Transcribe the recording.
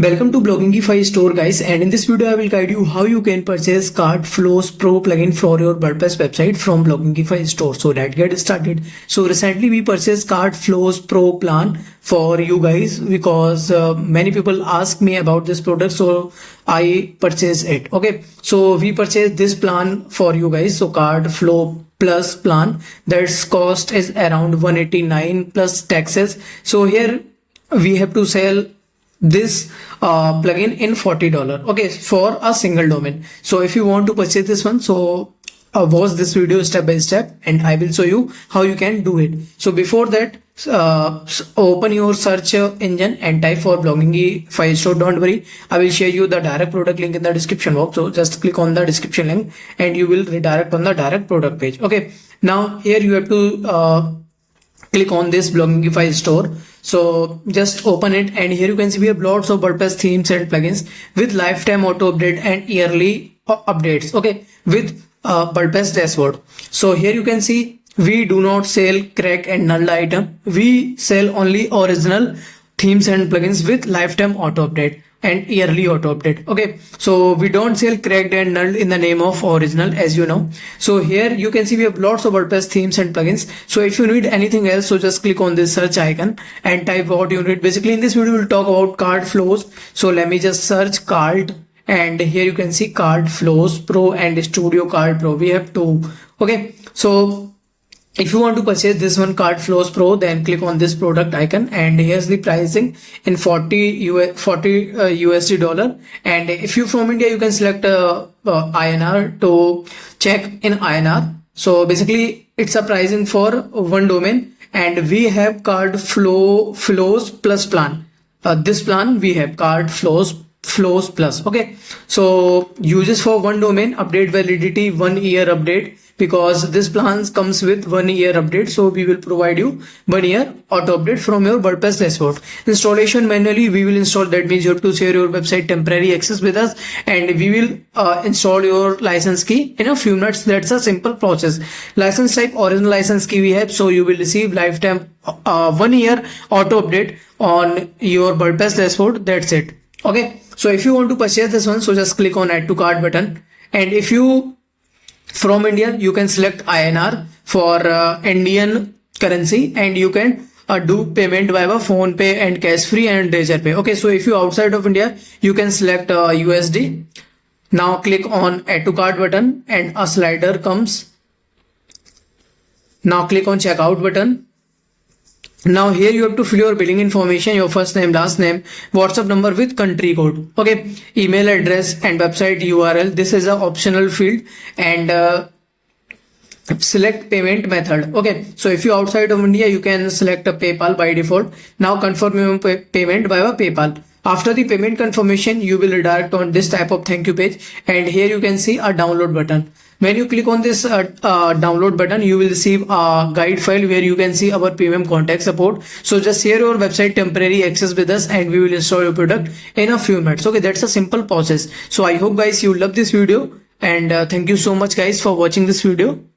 Welcome to Bloggingify store guys, and in this video I will guide you how you can purchase CartFlows Pro plugin for your WordPress website from Bloggingify store. So let's get started. So recently we purchased CartFlows Pro plan for you guys because many people ask me about this product, so I purchased it. Okay, so we purchased this plan for you guys. So CartFlow Plus plan, that's cost is around 189 plus taxes. So here we have to sell this plugin in $40, okay, for a single domain. So if you want to purchase this one, so watch this video step by step and I will show you how you can do it. So before that, open your search engine and type for Bloggingify store. Don't worry, I will share you the direct product link in the description box. So just click on the description link and you will redirect on the direct product page. Okay, now here you have to click on this Bloggingify store. So just open it and here you can see we have lots of WordPress themes and plugins with lifetime auto update and yearly updates, okay, with WordPress dashboard. So here you can see we do not sell cracked and null item. We sell only original themes and plugins with lifetime auto update and yearly auto update. Okay, so we don't sell cracked and null in the name of original, as you know. So here you can see we have lots of WordPress themes and plugins. So if you need anything else, so just click on this search icon and type what you need. Basically in this video we'll talk about CartFlows. So let me just search Cart, and here you can see CartFlows Pro and Studio Cart Pro. We have two. Okay, so if you want to purchase this one CartFlows Pro, then click on this product icon and here's the pricing in 40 USD dollar. And if you from India, you can select INR to check in INR. So basically it's a pricing for one domain, and we have CartFlows Plus plan. This plan we have CartFlows Plus. Okay, so uses for one domain, update validity 1 year update, because this plan comes with 1 year update. So we will provide you 1 year auto update from your WordPress dashboard. Installation manually we will install. That means you have to share your website temporary access with us and we will install your license key in a few minutes. That's a simple process. License type original license key we have, so you will receive lifetime 1 year auto update on your WordPress dashboard. That's it. Okay, so if you want to purchase this one, so just click on add to cart button, and if you from India, you can select INR for Indian currency, and you can do payment via phone pay and cash free and ledger pay. Okay, so if you outside of India, you can select USD. Now click on add to cart button and a slider comes. Now click on checkout button. Now here you have to fill your billing information, your first name, last name, WhatsApp number with country code, okay, email address and website URL. This is an optional field, and select payment method. Okay, so if you outside of India, you can select a PayPal by default. Now confirm your payment via PayPal. After the payment confirmation, you will redirect on this type of thank you page, and here you can see a download button. When you click on this download button, you will receive a guide file where you can see our premium contact support. So just share your website temporary access with us and we will install your product in a few minutes. Okay, that's a simple process. So I hope guys you love this video, and thank you so much guys for watching this video.